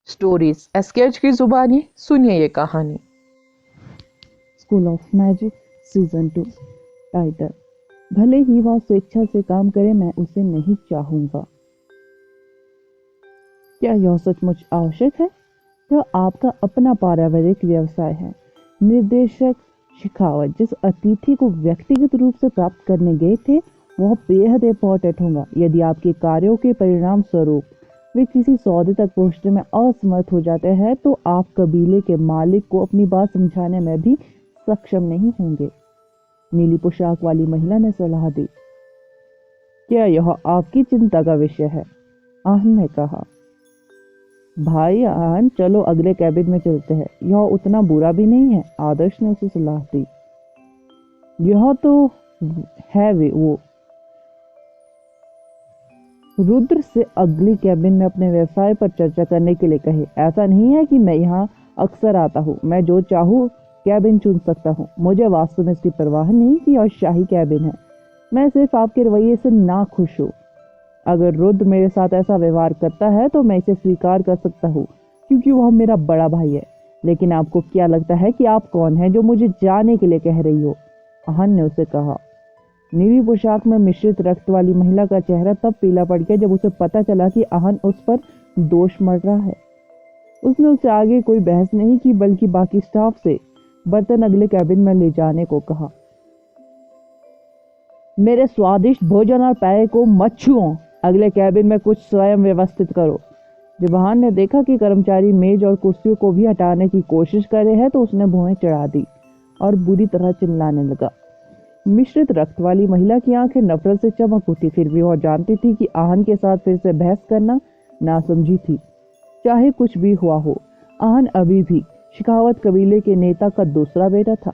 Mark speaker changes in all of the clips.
Speaker 1: Stories SKH की जुबानी सुनिए ये कहानी।
Speaker 2: School of magic season 2। Title, भले ही वह स्वेच्छा से काम करे, मैं उसे नहीं चाहूंगा। क्या यह सचमुच आवश्यक है? यह आपका अपना पारिवारिक व्यवसाय है। निर्देशक शेखावत जिस अतिथि को व्यक्तिगत रूप से प्राप्त करने गए थे, वह बेहद इम्पोर्टेंट होगा। यदि आपके कार्यों के परिणाम स्वरूप वे किसी सौदे तक पहुंचने में असमर्थ हो जाते हैं, तो आप कबीले के मालिक को अपनी बात समझाने में भी सक्षम नहीं होंगे। नीली पोशाक वाली महिला ने सलाह दी। क्या यह आपकी चिंता का विषय है? आहन ने कहा। भाई आहन, चलो अगले कैबिन में चलते हैं, यह उतना बुरा भी नहीं है। आदर्श ने उसे सलाह दी। यह तो है वो रुद्र से अगली कैबिन में अपने व्यवसाय पर चर्चा करने के लिए कहे। ऐसा नहीं है कि मैं यहाँ अक्सर आता हूँ, मैं जो चाहूँ कैबिन चुन सकता हूँ। मुझे वास्तव में इसकी परवाह नहीं कि यह शाही कैबिन है। मैं सिर्फ आपके रवैये से ना खुश हूँ। अगर रुद्र मेरे साथ ऐसा व्यवहार करता है तो मैं इसे स्वीकार कर सकता हूँ, क्योंकि वह मेरा बड़ा भाई है। लेकिन आपको क्या लगता है कि आप कौन है जो मुझे जाने के लिए कह रही हो? आहन ने उसे कहा। नीली पोशाक में मिश्रित रक्त वाली महिला का चेहरा तब पीला पड़ गया जब उसे पता चला कि आहन उस पर दोष मढ़ रहा है। उसने उससे आगे कोई बहस नहीं की, बल्कि बाकी स्टाफ से बर्तन अगले कैबिन में ले जाने को कहा। मेरे स्वादिष्ट भोजन और पेय को मत छुओ, अगले कैबिन में कुछ स्वयं व्यवस्थित करो। जब आहन ने देखा कि कर्मचारी मेज और कुर्सियों को भी हटाने की कोशिश कर रहे हैं, तो उसने भौहें चढ़ा दी और बुरी तरह चिल्लाने लगा। मिश्रित रक्त वाली महिला की आंखें नफरत से चमक उठी। फिर भी वह जानती थी कि आहन के साथ फिर से बहस करना नासमझी थी। चाहे कुछ भी हुआ हो, आहन अभी भी शेखावत कबीले के नेता का दूसरा बेटा था।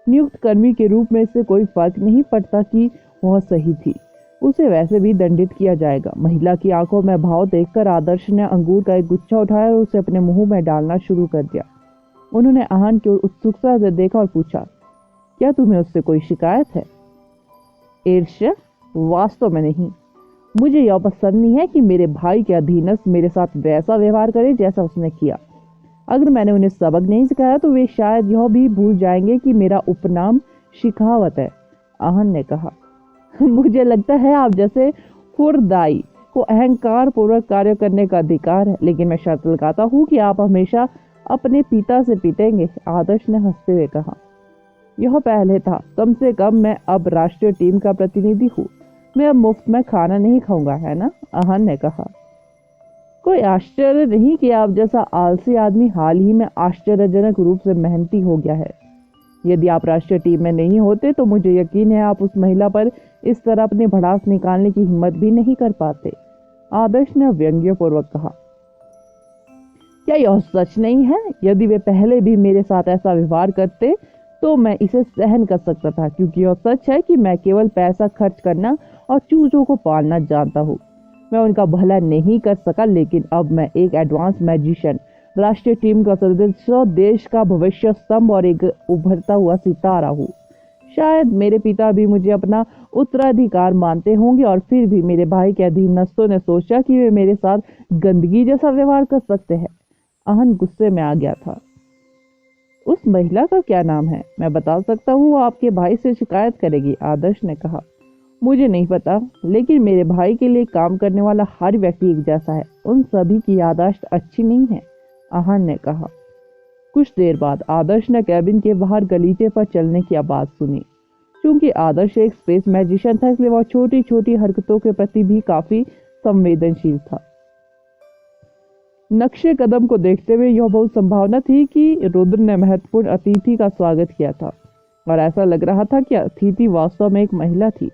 Speaker 2: नियुक्त कर्मी के रूप में इससे कोई फर्क नहीं पड़ता कि वह सही थी, उसे वैसे भी दंडित किया जाएगा। महिला की आंखों में भाव देखकर आदर्श ने अंगूर का एक गुच्छा उठाया और उसे अपने मुंह में डालना शुरू कर दिया। उन्होंने आहन की ओर उत्सुकता से देखा और पूछा, क्या तुम्हें उससे कोई शिकायत है? ईर्ष्या? वास्तव में नहीं। मुझे यह पसंद नहीं है कि मेरे भाई के अधीनस्थ मेरे साथ वैसा व्यवहार करे जैसा उसने किया। अगर मैंने उन्हें सबक नहीं सिखाया तो वे शायद यह भी भूल जाएंगे कि मेरा उपनाम शेखावत है। आहन ने कहा। मुझे लगता है आप जैसे फुरदाई को अहंकार पूर्वक कार्य करने का अधिकार है, लेकिन मैं शर्त लगाता हूँ कि आप हमेशा अपने पिता से पीटेंगे। आदर्श ने हंसते हुए कहा। यह पहले था, कम से कम मैं अब राष्ट्रीय टीम का प्रतिनिधि हूँ। मैं अब मुफ्त में खाना नहीं खाऊंगा, है ना? आहन ने कहा। कोई आश्चर्य नहीं कि आप जैसा आलसी आदमी हाल ही में आश्चर्यजनक रूप से मेहनती हो गया है। यदि आप राष्ट्रीय टीम में नहीं होते तो मुझे यकीन है आप उस महिला पर इस तरह अपनी भड़ास निकालने की हिम्मत भी नहीं कर पाते। आदर्श ने व्यंग्यपूर्वक कहा। क्या यह सच नहीं है? यदि वे पहले भी मेरे साथ ऐसा व्यवहार करते तो मैं इसे सहन कर सकता था, क्योंकि यह सच है कि मैं केवल पैसा खर्च करना और चूजों को पालना जानता हूँ। मैं उनका भला नहीं कर सका, लेकिन अब मैं एक एडवांस मैजिशियन, राष्ट्रीय टीम का सदस्य, देश का भविष्य स्तंभ और एक उभरता हुआ सितारा हूँ। शायद मेरे पिता भी मुझे अपना उत्तराधिकार मानते होंगे, और फिर भी मेरे भाई के अधीनस्थों ने सोचा कि वे मेरे साथ गंदगी जैसा व्यवहार कर सकते हैं। आहन गुस्से में आ गया था। उस महिला का क्या नाम है? मैं बता सकता हूँ, वो आपके भाई से शिकायत करेगी। आदर्श ने कहा। मुझे नहीं पता, लेकिन मेरे भाई के लिए काम करने वाला हर व्यक्ति एक जैसा है। उन सभी की याददाश्त अच्छी नहीं है, आहन ने कहा। कुछ देर बाद आदर्श ने कैबिन के बाहर गलीचे पर चलने की आवाज सुनी। क्योंकि आदर्श एक स्पेस मैजिशियन था, इसलिए वह छोटी छोटी हरकतों के प्रति भी काफी संवेदनशील था। नक्शे कदम को देखते हुए यह बहुत संभावना थी कि रुद्र ने महत्वपूर्ण अतिथि का स्वागत किया था, और ऐसा लग रहा था कि अतिथि वास्तव में एक महिला थी।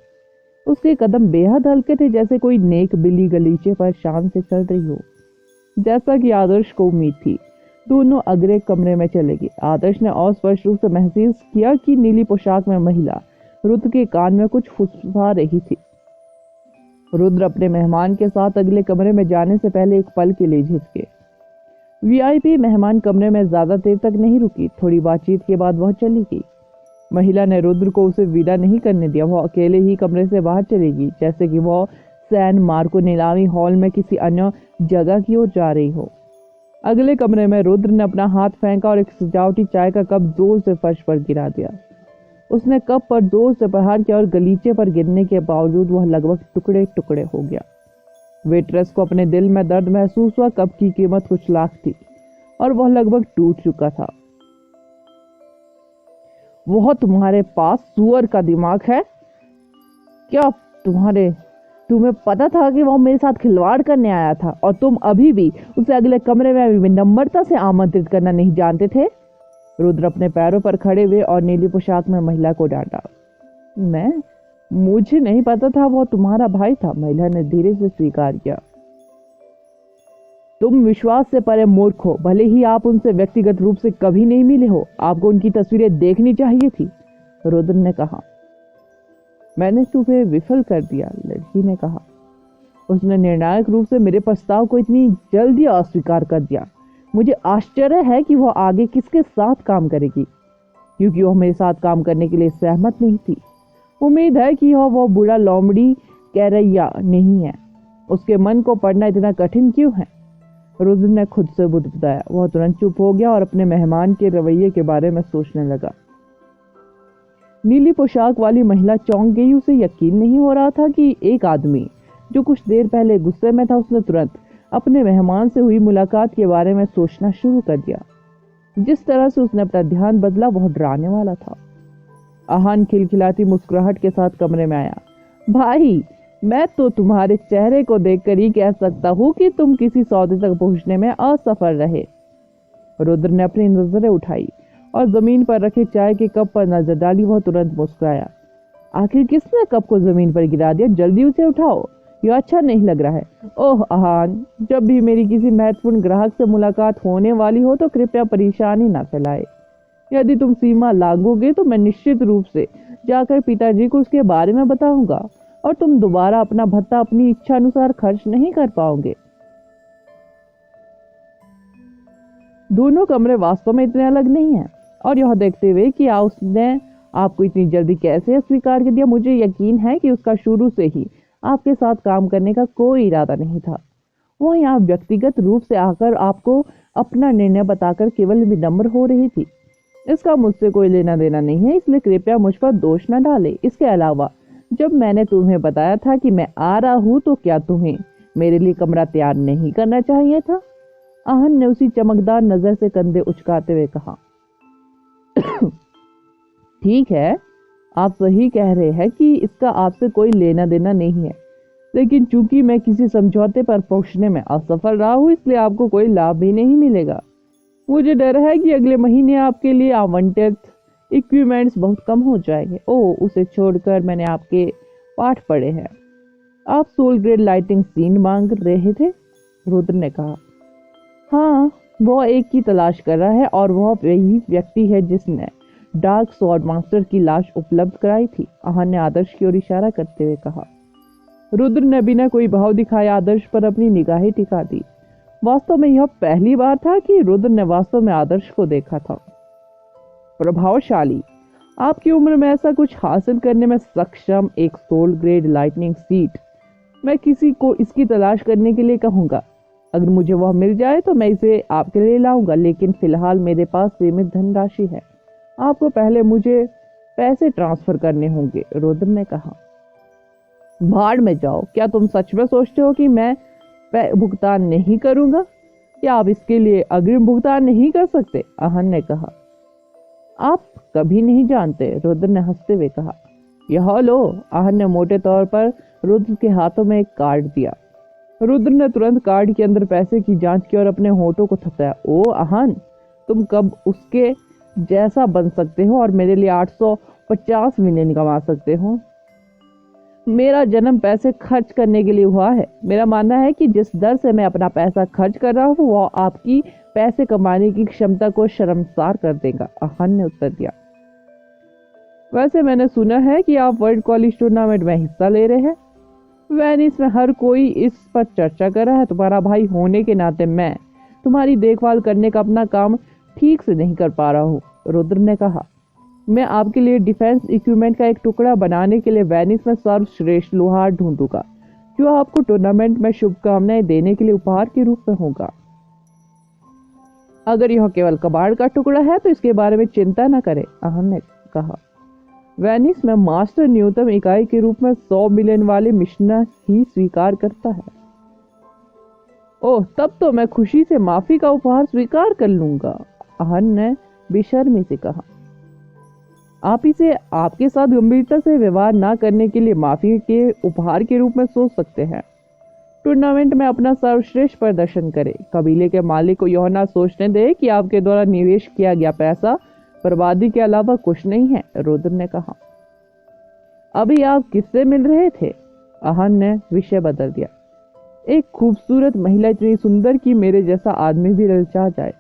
Speaker 2: उसके कदम बेहद हल्के थे, जैसे कोई नेक बिल्ली गलीचे पर शान से चल रही हो। जैसा कि आदर्श को उम्मीद थी, दोनों अगले कमरे में चले गए। आदर्श ने अस्पष्ट रूप से महसूस किया कि नीली पोशाक में महिला रुद्र के कान में कुछ फुसफुसा रही थी। रुद्र अपने मेहमान के साथ अगले कमरे में जाने से पहले एक पल के लिए झिझके। वीआईपी मेहमान कमरे में ज्यादा देर तक नहीं रुकी। थोड़ी बातचीत के बाद वह चली गई। महिला ने रुद्र को उसे विदा नहीं करने दिया। वह अकेले ही कमरे से बाहर चलेगी, जैसे कि वह सैन मार्को नीलामी हॉल में किसी अन्य जगह की ओर जा रही हो। अगले कमरे में रुद्र ने अपना हाथ फेंका और एक सजावटी चाय का कप जोर से फर्श पर गिरा दिया। उसने कप पर जोर से प्रहार किया और गलीचे पर गिरने के बावजूद वह लगभग टुकड़े टुकड़े हो गया। वेट्रेस को अपने दिल में दर्द महसूस हुआ। कप की कीमत कुछ लाख थी और वह लगभग टूट चुका था। वह तुम्हारे पास सुअर का दिमाग है क्या? तुम्हें पता था कि वह मेरे साथ खिलवाड़ करने आया था और तुम अभी भी उसे अगले कमरे में विनम्रता से आमंत्रित करना नहीं जानते थे? रुद्र अपने पैरों पर खड़े हुए और नीली पोशाक में महिला को डांटा। मुझे नहीं पता था वह तुम्हारा भाई था, महिला ने धीरे से स्वीकार किया। तुम विश्वास से परे मूर्ख हो। भले ही आप उनसे व्यक्तिगत रूप से कभी नहीं मिले हो, आपको उनकी तस्वीरें देखनी चाहिए थी, रुद्र ने कहा। मैंने तुम्हें विफल कर दिया, लड़की ने कहा। उसने निर्णायक रूप से मेरे प्रस्ताव को इतनी जल्दी अस्वीकार कर दिया। मुझे आश्चर्य है कि वह आगे किसके साथ काम करेगी, क्योंकि वह मेरे साथ काम करने के लिए सहमत नहीं थी। उम्मीद है कि वह बुरा लोमड़ी कैरैया नहीं है। उसके मन को पढ़ना इतना कठिन क्यों है? रुद्र ने खुद से बुद्ध बताया। वह तुरंत चुप हो गया और अपने मेहमान के रवैये के बारे में सोचने लगा। नीली पोशाक वाली महिला चौंक गई। उसे यकीन नहीं हो रहा था कि एक आदमी जो कुछ देर पहले गुस्से में था, उसने तुरंत अपने मेहमान से हुई मुलाकात के बारे में सोचना शुरू कर दिया। जिस तरह से उसने अपना ध्यान बदला वह डराने वाला था। आहान खिलखिलाती मुस्कुराहट के साथ कमरे में आया। भाई, मैं तो तुम्हारे चेहरे को देखकर ही कह सकता हूँ कि तुम किसी सौदे तक पहुंचने में असफल रहे। रुद्र ने अपनी नजरें उठाई और जमीन पर रखे चाय के कप पर नजर डाली। वह तुरंत मुस्कुराया। आखिर किसने कप को जमीन पर गिरा दिया? जल्दी उसे उठाओ, यह अच्छा नहीं लग रहा है। ओह आहान, जब भी मेरी किसी महत्वपूर्ण ग्राहक से मुलाकात होने वाली हो तो कृपया परेशानी ना फैलाए। यदि तुम सीमा लागोगे तो मैं निश्चित रूप से जाकर पिताजी को उसके बारे में बताऊंगा और तुम दोबारा अपना भत्ता अपनी इच्छा अनुसार खर्च नहीं कर पाओगे। दोनों कमरे वास्तव में इतने अलग नहीं हैं, और यह देखते हुए कि उसने आपको इतनी जल्दी कैसे स्वीकार कर दिया, मुझे यकीन है कि उसका शुरू से ही आपके साथ काम करने का कोई इरादा नहीं था। वह यहाँ व्यक्तिगत रूप से आकर आपको अपना निर्णय बताकर केवल विनम्र हो रही थी। इसका मुझसे कोई लेना देना नहीं है, इसलिए कृपया मुझ पर दोष न डाले। इसके अलावा जब मैंने तुम्हें बताया था कि मैं आ रहा हूँ तो क्या तुम्हें मेरे लिए कमरा तैयार नहीं करना चाहिए था? आहन ने उसी चमकदार नजर से कंधे उचकाते हुए कहा। ठीक है, आप सही कह रहे हैं कि इसका आपसे कोई लेना देना नहीं है, लेकिन चूंकि मैं किसी समझौते पर पहुंचने में असफल रहा हूं, इसलिए आपको कोई लाभ भी नहीं मिलेगा। मुझे डर है कि अगले महीने आपके लिए आवंटित इक्विपमेंट्स बहुत कम हो जाएंगे। ओह, उसे छोड़कर मैंने आपके पाठ पढ़े हैं। आप सोल ग्रेड लाइटिंग सीन मांग रहे थे, रुद्र ने कहा। हाँ, वह एक की तलाश कर रहा है और वह वही व्यक्ति है जिसने डार्क स्वॉर्ड मास्टर की लाश उपलब्ध कराई थी, आहन ने आदर्श की ओर इशारा करते हुए कहा। रुद्र ने बिना कोई भाव दिखाए आदर्श पर अपनी निगाहें टिका दी। वास्तव में यह पहली बार था कि रुद्र ने वास्तव में आदर्श को देखा था। प्रभावशाली, आपकी उम्र में ऐसा कुछ हासिल करने में सक्षम एक सोल ग्रेड लाइटनिंग सीट। मैं किसी को इसकी तलाश करने के लिए कहूंगा। अगर मुझे वह मिल जाए तो मैं इसे आपके लिए लाऊंगा, लेकिन फिलहाल मेरे पास सीमित धनराशि है। आपको पहले मुझे पैसे ट्रांसफर करने होंगे, रुद्र ने कहा। भाड़ में जाओ, क्या तुम सच में सोचते हो कि मैं भुगतान नहीं करूंगा? क्या आप इसके लिए अग्रिम भुगतान नहीं कर सकते? आहन ने कहा। आप कभी नहीं जानते, रुद्र ने हंसते हुए कहा। यह लो, आहन ने मोटे तौर पर रुद्र के हाथों में एक कार्ड दिया। रुद्र ने तुरंत कार्ड के अंदर पैसे की जांच की और अपने होठों को थपथपाया। ओ आहन, तुम कब उसके जैसा बन सकते हो और मेरे लिए 850 मिलियन कमा सकते हो? मेरा जन्म पैसे खर्च करने के लिए हुआ है। मेरा मानना है कि जिस दर से मैं अपना पैसा खर्च कर रहा हूँ वह आपकी पैसे कमाने की क्षमता को शर्मसार कर देगा, आहन ने उत्तर दिया। वैसे मैंने सुना है कि आप वर्ल्ड कॉलेज टूर्नामेंट में हिस्सा ले रहे हैं। वेनिस में हर कोई इस पर चर्चा कर रहा है। तुम्हारा भाई होने के नाते मैं तुम्हारी देखभाल करने का अपना काम ठीक से नहीं कर पा रहा हूँ, रुद्र ने कहा। मैं आपके लिए डिफेंस इक्विपमेंट का एक टुकड़ा बनाने के लिए वेनिस में सर्वश्रेष्ठ लोहार ढूंढूंगा, जो आपको टूर्नामेंट में शुभकामनाएं देने के लिए उपहार के रूप में होगा। अगर यह केवल कबाड़ का टुकड़ा है तो इसके बारे में चिंता न करें, आहन ने कहा। वेनिस में मास्टर न्यूनतम इकाई के रूप में 100 मिलियन वाले मिशना ही स्वीकार करता है। ओह, तब तो मैं खुशी से माफी का उपहार स्वीकार कर लूंगा, आहन ने बेशर्मी से कहा। आप इसे आपके साथ गंभीरता से व्यवहार ना करने के लिए माफी के उपहार के रूप में सोच सकते हैं। टूर्नामेंट में अपना सर्वश्रेष्ठ प्रदर्शन करें। कबीले के मालिक को यह ना सोचने दे कि आपके द्वारा निवेश किया गया पैसा बर्बादी के अलावा कुछ नहीं है, रुद्र ने कहा। अभी आप किससे मिल रहे थे? आहन ने विषय बदल दिया। एक खूबसूरत महिला इतनी सुंदर कि मेरे जैसा आदमी भी ललचा जाए।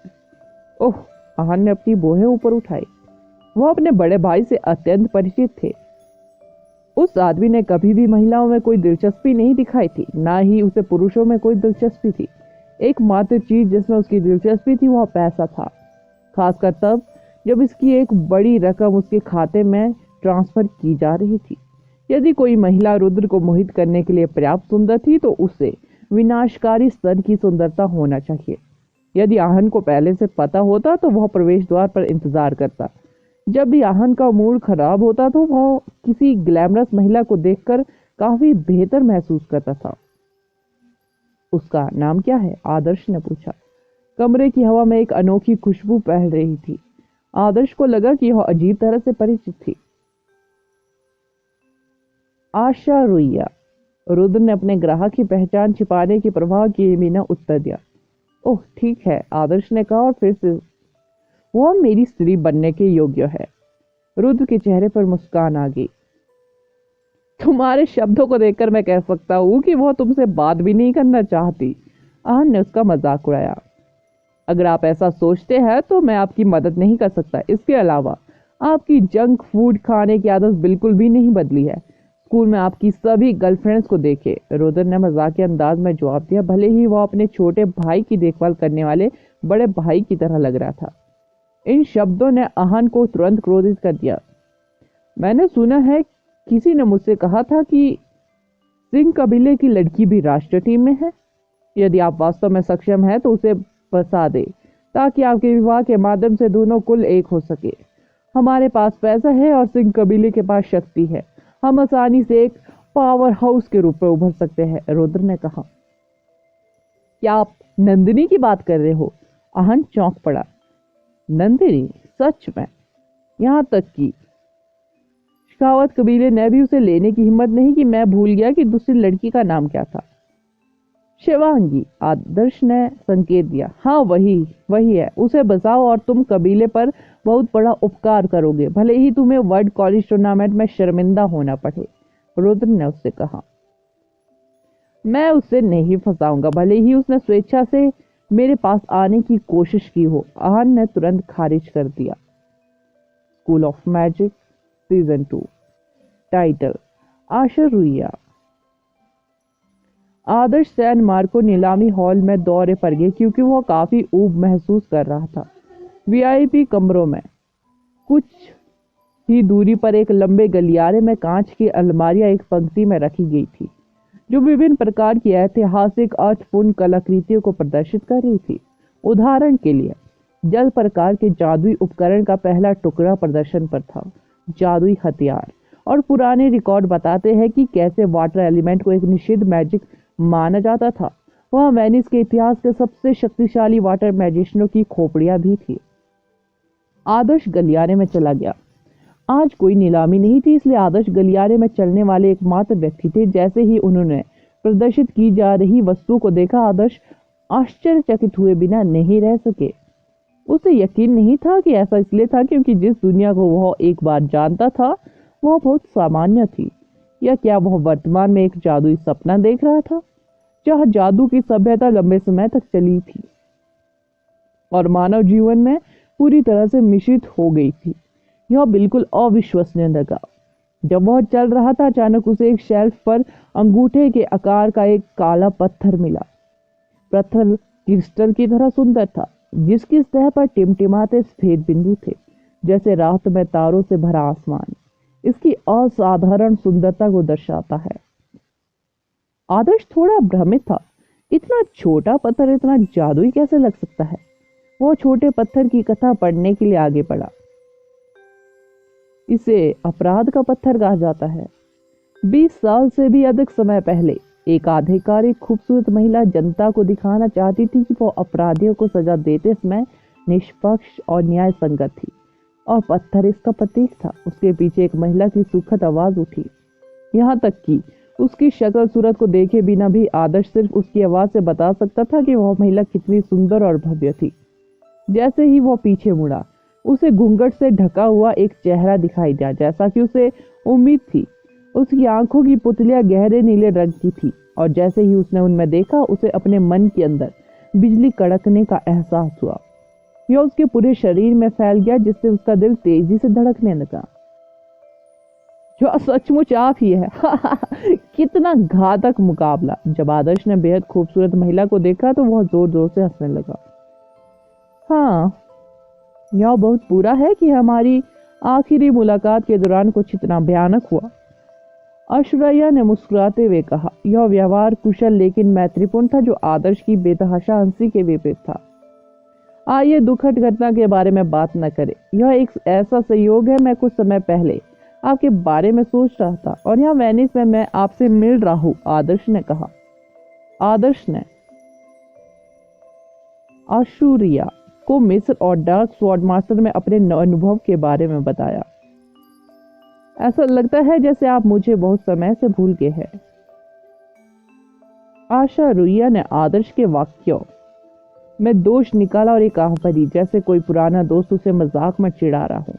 Speaker 2: ओह, आहन ने अपनी बोहें ऊपर उठाई। वह अपने बड़े भाई से अत्यंत परिचित थे। उस आदमी ने कभी भी महिलाओं में कोई दिलचस्पी नहीं दिखाई थी, ना ही उसे पुरुषों में कोई दिलचस्पी थी। एकमात्र चीज जिसमें उसकी दिलचस्पी थी वह पैसा था, खासकर तब जब इसकी एक बड़ी रकम उसके खाते में ट्रांसफर की जा रही थी। यदि कोई महिला रुद्र को मोहित करने के लिए पर्याप्त सुंदर थी तो उसे विनाशकारी स्तर की सुंदरता होना चाहिए। यदि आहन को पहले से पता होता तो वह प्रवेश द्वार पर इंतजार करता। जब भी आहन का मूड खराब होता तो वह किसी ग्लैमरस महिला को देखकर काफी बेहतर महसूस करता था। उसका नाम क्या है? आदर्श ने पूछा। कमरे की हवा में एक अनोखी खुशबू फैल रही थी। आदर्श को लगा कि यह अजीब तरह से परिचित थी। आशा रुइया, रुद्र ने अपने ग्राहक की पहचान छिपाने की परवाह किए बिना उत्तर दिया। ओह ठीक है, आदर्श ने कहा और फिर से वह मेरी स्त्री बनने के योग्य है। रुद्र के चेहरे पर मुस्कान आ गई। तुम्हारे शब्दों को देखकर मैं कह सकता हूं कि वह तुमसे बात भी नहीं करना चाहती, आहन ने उसका मजाक उड़ाया। अगर आप ऐसा सोचते हैं तो मैं आपकी मदद नहीं कर सकता। इसके अलावा आपकी जंक फूड खाने की आदत बिल्कुल भी नहीं बदली है। स्कूल में आपकी सभी गर्लफ्रेंड्स को देखे, रुद्र ने मजाकिया अंदाज में जवाब दिया, भले ही वह अपने छोटे भाई की देखभाल करने वाले बड़े भाई की तरह लग रहा था। इन शब्दों ने आहन को तुरंत क्रोधित कर दिया। मैंने सुना है, किसी ने मुझसे कहा था कि सिंह कबीले की लड़की भी राष्ट्रीय टीम में है। यदि आप वास्तव में सक्षम हैं तो उसे फंसा दे ताकि आपके विवाह के माध्यम से दोनों कुल एक हो सके। हमारे पास पैसा है और सिंह कबीले के पास शक्ति है। हम आसानी से एक पावर हाउस के रूप में उभर सकते हैं, रुद्र ने कहा। क्या आप नंदिनी की बात कर रहे हो? आहन चौंक पड़ा। नंदिनी? सच में? यहां तक कि शेखावत कबीले ने भी उसे लेने की हिम्मत नहीं की। मैं भूल गया कि दूसरी लड़की का नाम क्या था। शिवांगी, आदर्श ने संकेत दिया। हाँ, वही है। उसे बचाओ और तुम कबीले पर बहुत बड़ा उपकार करोगे, भले ही तुम्हें वर्ल्ड कॉलेज टूर्नामेंट में शर्मिंदा होना पड़े, रुद्र ने उससे कहा। मैं उसे नहीं फंसाऊंगा, भले ही उसने स्वेच्छा से मेरे पास आने की कोशिश की हो, आहन ने तुरंत खारिज कर दिया। School of magic season 2। Title, Asha Ruia. आदर्श सैन मार्को नीलामी हॉल में दौरे पर गए क्योंकि वह काफी ऊब महसूस कर रहा था। वीआईपी कमरों में कुछ ही दूरी पर एक लंबे गलियारे में कांच की अलमारियां एक पंक्ति में रखी गई थी, जो विभिन्न प्रकार की ऐतिहासिक अर्थपूर्ण कलाकृतियों को प्रदर्शित कर रही थी। उदाहरण के लिए जल प्रकार के जादुई उपकरण का पहला टुकड़ा प्रदर्शन पर था। जादुई हथियार और पुराने रिकॉर्ड बताते हैं कि कैसे वाटर एलिमेंट को एक निषिद्ध मैजिक माना जाता था। वह वेनिस के इतिहास के सबसे शक्तिशाली वाटर मैजिशियनों की खोपड़ियां भी थी। आदर्श गलियारे में चला गया। आज कोई नीलामी नहीं थी, इसलिए आदर्श गलियारे में चलने वाले एकमात्र व्यक्ति थे। जैसे ही उन्होंने प्रदर्शित की जा रही वस्तु को देखा, आदर्श आश्चर्यचकित हुए बिना नहीं रह सके। उसे यकीन नहीं था कि ऐसा इसलिए था क्योंकि जिस दुनिया को वह एक बार जानता था वह बहुत सामान्य थी, या क्या वह वर्तमान में एक जादुई सपना देख रहा था जहां जादू की सभ्यता लंबे समय तक चली थी और मानव जीवन में पूरी तरह से मिश्रित हो गई थी। यह बिल्कुल अविश्वसनीय लगा। जब वह चल रहा था, अचानक उसे एक शेल्फ पर अंगूठे के आकार का एक काला पत्थर मिला। पत्थर क्रिस्टल की तरह सुंदर था, जिसकी सतह पर टिमटिमाते सफेद बिंदु थे, जैसे रात में तारों से भरा आसमान इसकी असाधारण सुंदरता को दर्शाता है। आदर्श थोड़ा भ्रमित था। इतना छोटा पत्थर इतना जादुई कैसे लग सकता है? वो छोटे पत्थर की कथा पढ़ने के लिए आगे बढ़ा। इसे अपराध का पत्थर कहा जाता है। 20 साल से भी अधिक समय पहले एक आधिकारिक खूबसूरत महिला जनता को दिखाना चाहती थी कि वो अपराधियों को सजा देते समय निष्पक्ष और न्याय संगत थी, और पत्थर इसका प्रतीक था। उसके पीछे एक महिला की सुखद आवाज उठी, यहाँ तक कि उसकी शक्ल सूरत को देखे बिना भी आदर्श सिर्फ उसकी आवाज से बता सकता था कि वह महिला कितनी सुंदर और भव्य थी। जैसे ही वह पीछे मुड़ा, उसे घूंघट से ढका हुआ एक चेहरा दिखाई दिया, जैसा कि उसे उम्मीद थी। उसकी आंखों की पुतलियां गहरे नीले रंग की थी, और जैसे ही उसने उनमें देखा, उसे अपने मन के अंदर बिजली कड़कने का एहसास हुआ। यह उसके पूरे शरीर में फैल गया, जिससे उसका दिल तेजी से धड़कने लगा। जो सचमुच आप ही है। कितना घातक मुकाबला। जब आदर्श ने बेहद खूबसूरत महिला को देखा तो वह जोर जोर से हंसने लगा। हाँ, यह बहुत बुरा है कि हमारी आखिरी मुलाकात के दौरान कुछ इतना भयानक हुआ। ऐश्वर्या ने मुस्कुराते हुए कहा। यह व्यवहार कुशल लेकिन मैत्रीपूर्ण था, जो आदर्श की बेतहाशा हंसी के विपरीत था। आइए दुखद घटना के बारे में बात न करें। यह एक ऐसा संयोग है, मैं कुछ समय पहले आपके बारे में सोच रहा था और यहाँ वेनिस में मैं आपसे मिल रहा हूँ, आदर्श ने कहा। आदर्श ने ऐश्वर्या को मिस्र और डार्क स्वॉर्ड मास्टर में अपने अनुभव के बारे में बताया। ऐसा लगता है जैसे आप मुझे बहुत समय से भूल गए हैं। ऐश्वर्या ने आदर्श के वाक्यों में दोष निकाला और एक आह भरी, जैसे कोई पुराना दोस्त उसे मजाक में चिढ़ा रहा हो।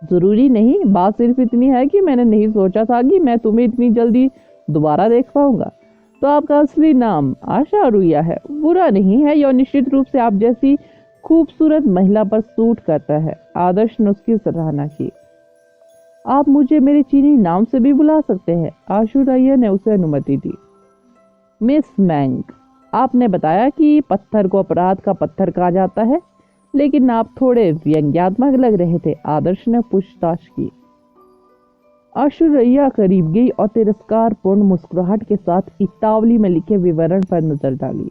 Speaker 2: जरूरी नहीं, बात सिर्फ इतनी है कि मैंने नहीं सोचा था कि मैं तुम्हें इतनी जल्दी दोबारा देख पाऊंगा। तो आपका असली नाम ऐश्वर्या है। बुरा नहीं है, यह निश्चित रूप से आप जैसी खूबसूरत महिला पर सूट करता है। आदर्श ने उसकी सराहना की। आप मुझे मेरे चीनी नाम से भी बुला सकते हैं, ऐश्वर्या ने उसे अनुमति दी। मिस मैंग, आपने बताया कि पत्थर को अपराध का पत्थर कहा जाता है, लेकिन आप थोड़े व्यंग्यात्मक लग रहे थे, आदर्श ने पूछताछ की। ऐश्वर्या करीब गई और तिरस्कारपूर्ण मुस्कुराहट के साथ इतावली में लिखे विवरण पर नजर डाली।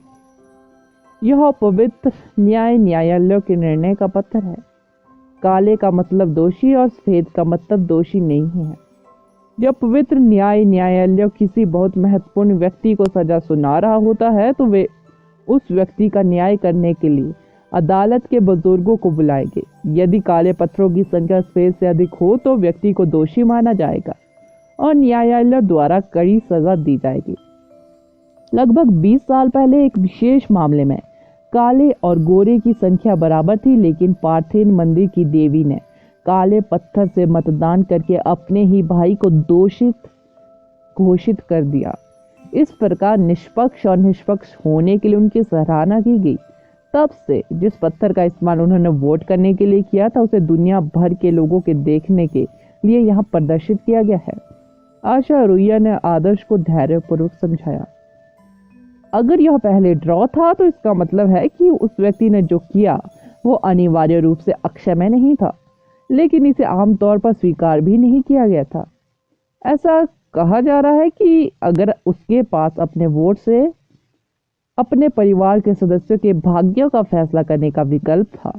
Speaker 2: यह पवित्र न्यायालय के निर्णय का पत्थर है। काले का मतलब दोषी और सफेद का मतलब दोषी नहीं है। जब पवित्र न्यायालय किसी बहुत महत्वपूर्ण व्यक्ति को सजा सुना रहा होता है, तो वे उस व्यक्ति का न्याय करने के लिए अदालत के बुजुर्गों को बुलाएंगे। यदि काले पत्थरों की संख्या सफेद से अधिक हो तो व्यक्ति को दोषी माना जाएगा और न्यायालय द्वारा कड़ी सजा दी जाएगी। लगभग 20 साल पहले एक विशेष मामले में काले और गोरे की संख्या बराबर थी, लेकिन पार्थेन मंदिर की देवी ने काले पत्थर से मतदान करके अपने ही भाई को दोषित घोषित कर दिया। इस प्रकार निष्पक्ष और निष्पक्ष होने के लिए उनकी सराहना की गई। तब से जिस पत्थर का इस्तेमाल उन्होंने वोट करने के लिए किया था, उसे दुनिया भर के लोगों के देखने के लिए यहाँ प्रदर्शित किया गया है। ऐश्वर्या ने आदर्श को धैर्यपूर्वक समझाया। अगर यह पहले ड्रॉ था तो इसका मतलब है कि उस व्यक्ति ने जो किया वो अनिवार्य रूप से अक्षम्य नहीं था, लेकिन इसे आमतौर पर स्वीकार भी नहीं किया गया था। ऐसा कहा जा रहा है कि अगर उसके पास अपने वोट से अपने परिवार के सदस्यों के भाग्यों का फैसला करने का विकल्प था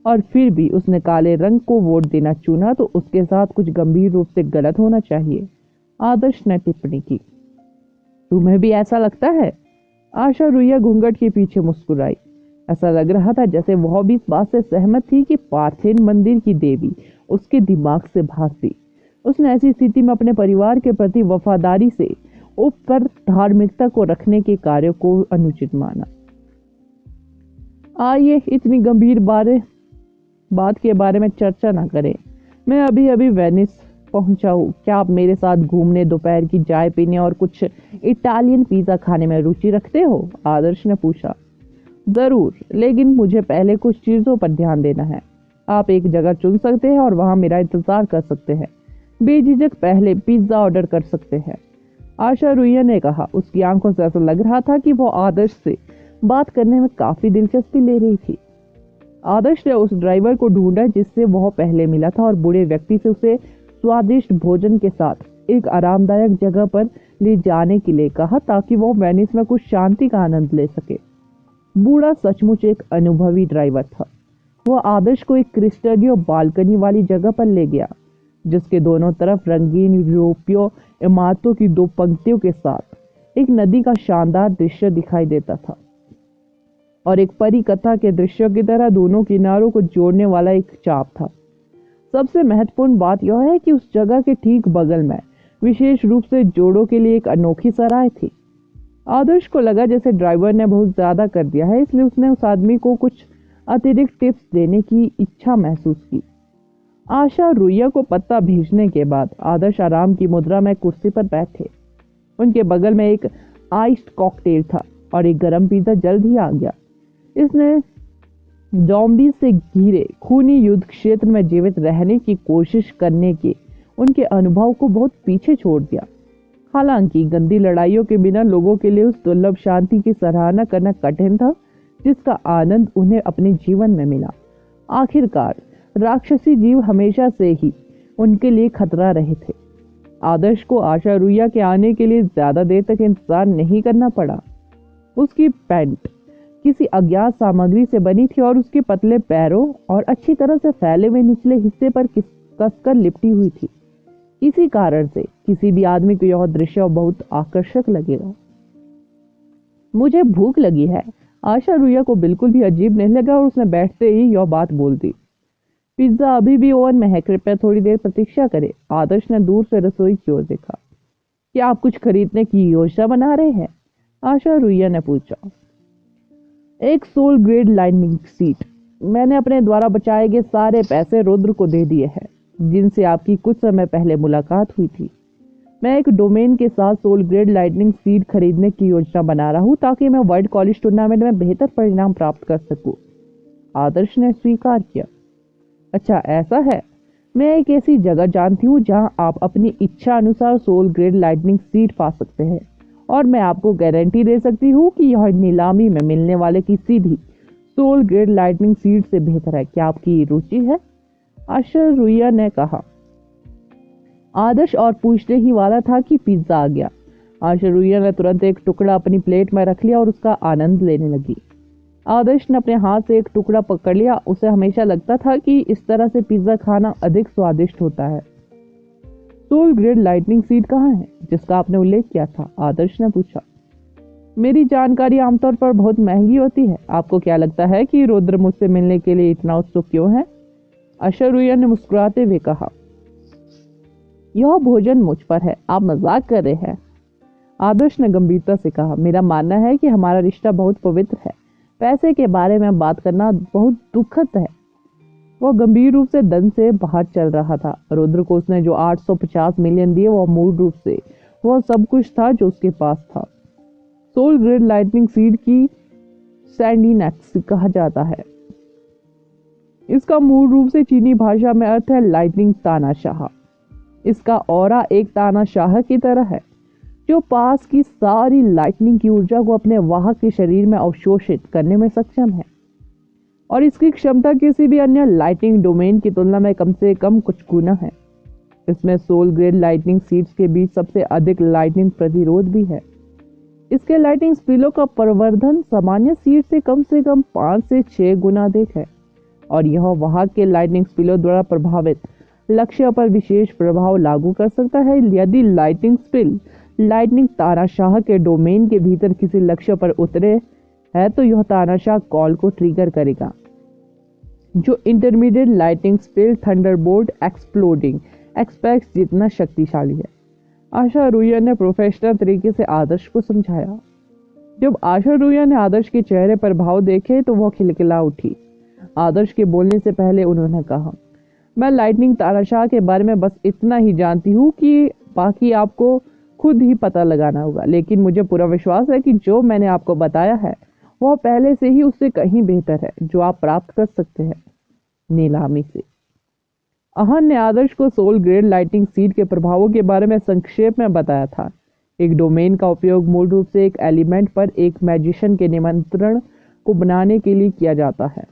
Speaker 2: और फिर भी उसने काले रंग को वोट देना चुना, तो उसके साथ कुछ गंभीर रूप से गलत होना चाहिए, आदर्श ने टिप्पणी की। तुम्हें भी ऐसा लगता है? ऐश्वर्या घूंघट के पीछे मुस्कुराई। ऐसा लग रहा था जैसे वह भी इस बात से सहमत थी कि पार्थेन मंदिर की देवी उसके दिमाग से भागती। उसने ऐसी स्थिति में अपने परिवार के प्रति वफादारी से ऊपर धार्मिकता को रखने के कार्य को अनुचित माना। आइए इतनी गंभीर बात के बारे में चर्चा ना करें। मैं अभी अभी वेनिस पहुंचा हूँ। क्या आप मेरे साथ घूमने, दोपहर की चाय पीने और कुछ इटालियन पिज्जा खाने में रुचि रखते हो? आदर्श ने पूछा। जरूर, लेकिन मुझे पहले कुछ चीजों पर ध्यान देना है। आप एक जगह चुन सकते हैं और वहां मेरा इंतजार कर सकते हैं। बेझिझक पहले पिज्जा ऑर्डर कर सकते हैं, ऐश्वर्या ने कहा। उसकी आंखों से ऐसा लग रहा था कि वो आदर्श से बात करने में काफी दिलचस्पी ले रही थी। आदर्श ने उस ड्राइवर को ढूंढा जिससे वह पहले मिला था और बूढ़े व्यक्ति से उसे स्वादिष्ट भोजन के साथ एक आरामदायक जगह पर ले जाने के लिए कहा, ताकि वह वेनिस में कुछ शांति का आनंद ले सके। बूढ़ा सचमुच एक अनुभवी ड्राइवर था। वह आदर्श को एक क्रिस्टलीय और बालकनी वाली जगह पर ले गया, जिसके दोनों तरफ रंगीन यूरोपीय इमारतों की दो पंक्तियों के साथ एक नदी का शानदार दृश्य दिखाई देता था, और एक परी कथा के दृश्य की तरह दोनों किनारों को जोड़ने वाला एक चाप था। सबसे महत्वपूर्ण बात यह है कि उस जगह के ठीक बगल में विशेष रूप से जोड़ों के लिए एक अनोखी सराय थी। आदर्श को लगा जैसे ड्राइवर ने बहुत ज्यादा कर दिया है, इसलिए उसने उस आदमी को कुछ अतिरिक्त टिप्स देने की इच्छा महसूस की। आशा रुइया को पत्ता भेजने के बाद आदर्श आराम की मुद्रा में कुर्सी पर बैठे। उनके बगल में एक आइस्ड कॉकटेल था और एक गर्म पिज्जा जल्द ही आ गया। इसने ज़ॉम्बी से घिरे खूनी युद्ध क्षेत्र में जीवित रहने की कोशिश करने के उनके अनुभव को बहुत पीछे छोड़ दिया। हालांकि गंदी लड़ाइयों के बिना लोगों के लिए उस दुर्लभ शांति की सराहना करना कठिन था जिसका आनंद उन्हें अपने जीवन में मिला। आखिरकार राक्षसी जीव हमेशा से ही उनके लिए खतरा रहे थे। आदर्श को आशा रुइया के आने के लिए ज्यादा देर तक इंतजार नहीं करना पड़ा। उसकी पैंट किसी अज्ञात सामग्री से बनी थी और उसके पतले पैरों और अच्छी तरह से फैले हुए निचले हिस्से पर कसकर लिपटी हुई थी। इसी कारण से किसी भी आदमी को यह दृश्य बहुत आकर्षक लगेगा। मुझे भूख लगी है। आशा रुइया को बिल्कुल भी अजीब नहीं लगा और उसने बैठते ही यह बात बोल दी। पिज्जा अभी भी ओवन में है, कृपया थोड़ी देर प्रतीक्षा करें। आदर्श ने दूर से रसोई की ओर देखा। क्या आप कुछ खरीदने की योजना बना रहे हैं? आशा रुइया ने पूछा। एक सोल ग्रेड लाइटनिंग सीट। मैंने अपने द्वारा बचाए गए सारे पैसे रुद्र को दे दिए हैं, जिनसे आपकी कुछ समय पहले मुलाकात हुई थी। मैं एक डोमेन के साथ सोल ग्रेड लाइटनिंग सीड खरीदने की योजना बना रहा हूं ताकि मैं वर्ल्ड कॉलेज टूर्नामेंट में बेहतर परिणाम प्राप्त कर सकूं। आदर्श ने स्वीकार किया। अच्छा ऐसा है। मैं एक ऐसी जगह जानती हूँ जहां आप अपनी इच्छा अनुसार सोल ग्रेड लाइटनिंग सीड पा सकते हैं, और मैं आपको गारंटी दे सकती हूँ कि यह नीलामी में मिलने वाले किसी भी सोल ग्रेड लाइटनिंग सीड से बेहतर है। क्या आपकी रुचि है? आशा रुइया ने कहा। आदर्श और पूछने ही वाला था कि पिज्जा आ गया। आशा रुइया ने तुरंत एक टुकड़ा अपनी प्लेट में रख लिया और उसका आनंद लेने लगी। आदर्श ने अपने हाथ से एक टुकड़ा पकड़ लिया। उसे हमेशा लगता था कि इस तरह से पिज्जा खाना अधिक स्वादिष्ट होता है। सोल ग्रेड लाइटनिंग सीड कहाँ है जिसका आपने उल्लेख किया था? आदर्श ने पूछा। मेरी जानकारी आमतौर पर बहुत महंगी होती है। आपको क्या लगता है कि रुद्र मुझसे मिलने के लिए इतना उत्सुक क्यों है? आशा रुइया ने मुस्कुराते हुए कहा। यह भोजन मुझ पर है, आप मजाक कर रहे हैं। आदर्श ने गंभीरता से कहा। मेरा मानना है कि हमारा रिश्ता बहुत पवित्र है। पैसे के बारे में बात करना बहुत दुखद है। वह गंभीर रूप से दन से बाहर चल रहा था। रुद्र को उसने जो 850 मिलियन दिए वह मूल रूप से वह सब कुछ था जो उसके पास था। सोल ग्रेड लाइटनिंग सीड की सैंडीनैक्स कहा जाता है। इसका मूल रूप से चीनी भाषा में अर्थ है लाइटनिंग तानाशाह। इसका ऑरा एक तानाशाह की तरह है जो पास की सारी लाइटनिंग की ऊर्जा को अपने वाहक के शरीर में अवशोषित करने में सक्षम है, और इसकी क्षमता किसी भी अन्य लाइटनिंग डोमेन की तुलना में कम से कम कुछ गुना है। इसमें सोल ग्रेड लाइटनिंग सीड्स के बीच सबसे अधिक लाइटनिंग प्रतिरोध भी है। इसके लाइटनिंग स्पिलों का प्रवर्धन सामान्य सीड से कम 5 से 6 गुना अधिक है, और यह वाहक के लाइटनिंग स्पिलों द्वारा प्रभावित लक्ष्य पर विशेष प्रभाव लागू कर सकता है। यदि लाइटनिंग स्पिल लाइटनिंग तानाशाह के डोमेन के भीतर किसी लक्ष्य पर उतरे है तो यह तानाशाह कॉल को ट्रिगर करेगा, जो intermediate lightning spill thunderbolt exploding एक्सपेक्स जितना शक्तिशाली है। आशा रुइया ने प्रोफेशनल तरीके से आदर्श को समझाया। जब आशा रुइया ने आदर्श के चेहरे पर भाव देखे तो वह खिलखिला उठी। आदर्श के बोलने से पहले उन्होंने कहा, मैं लाइटनिंग तानाशाह के बारे में बस इतना ही जानती हूँ कि बाकी आपको खुद ही पता लगाना होगा, लेकिन मुझे पूरा विश्वास है कि जो मैंने आपको बताया है वह पहले से ही उससे कहीं बेहतर है जो आप प्राप्त कर सकते हैं नीलामी से। अहन ने आदर्श को सोल ग्रेड लाइटनिंग सीड के प्रभावों के बारे में संक्षेप में बताया था। एक डोमेन का उपयोग मूल रूप से एक एलिमेंट पर एक मैजिशियन के निमंत्रण को बनाने के लिए किया जाता है।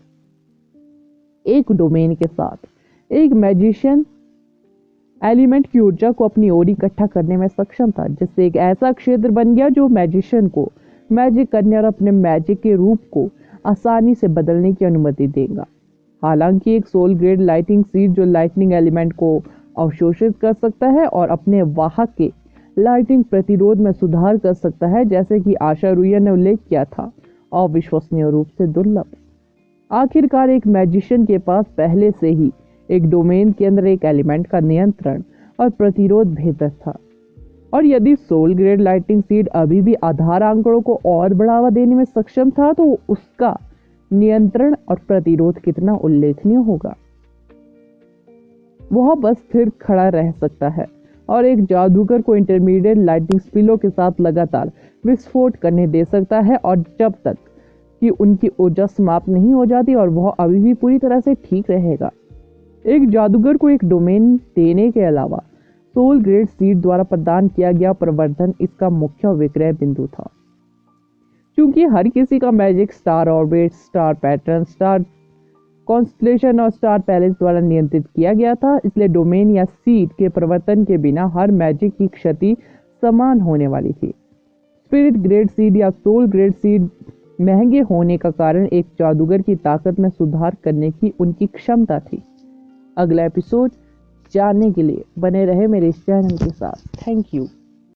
Speaker 2: एक डोमेन के साथ एक मैजिशियन एलिमेंट की ऊर्जा को अपनी ओर इकट्ठा करने में सक्षम था, जिससे एक ऐसा क्षेत्र बन गया जो मैजिशियन को मैजिक करने और अपने मैजिक के रूप को आसानी से बदलने की अनुमति देगा। हालांकि एक सोल ग्रेड लाइटिंग सीड जो लाइटनिंग एलिमेंट को अवशोषित कर सकता है और अपने वाहक के लाइटिंग प्रतिरोध में सुधार कर सकता है, जैसे कि आशा रुइया ने उल्लेख किया था, अविश्वसनीय रूप से दुर्लभ। आखिरकार एक मैजिशियन के पास पहले से ही एक डोमेन के अंदर एक एलिमेंट का नियंत्रण और प्रतिरोध बेहतर था, और यदि सोल ग्रेड लाइटिंग सीड अभी भी आधार आंकड़ों को और बढ़ावा देने में सक्षम था तो उसका नियंत्रण और प्रतिरोध कितना उल्लेखनीय होगा। वह बस स्थिर खड़ा रह सकता है और एक जादूगर को इंटरमीडिएट लाइटिंग स्पिलों के साथ लगातार विस्फोट करने दे सकता है, और जब तक कि उनकी ऊर्जा समाप्त नहीं हो जाती और वह अभी भी पूरी तरह से ठीक रहेगा। एक जादूगर को एक डोमेन देने के अलावा सोल ग्रेड सीड द्वारा प्रदान किया गया प्रवर्धन इसका मुख्य विक्रय बिंदु था। क्योंकि हर किसी का magic star orbit, star pattern, star constellation और स्टार पैलेस द्वारा नियंत्रित किया गया था, इसलिए डोमेन या सीड के प्रवर्तन के बिना हर मैजिक की क्षति समान होने वाली थी। स्पिरिट ग्रेड सीड या सोल ग्रेड सीड महंगे होने का कारण एक जादूगर की ताकत में सुधार करने की उनकी क्षमता थी। अगला एपिसोड जानने के लिए बने रहे मेरे इस चैनल के साथ। Thank you.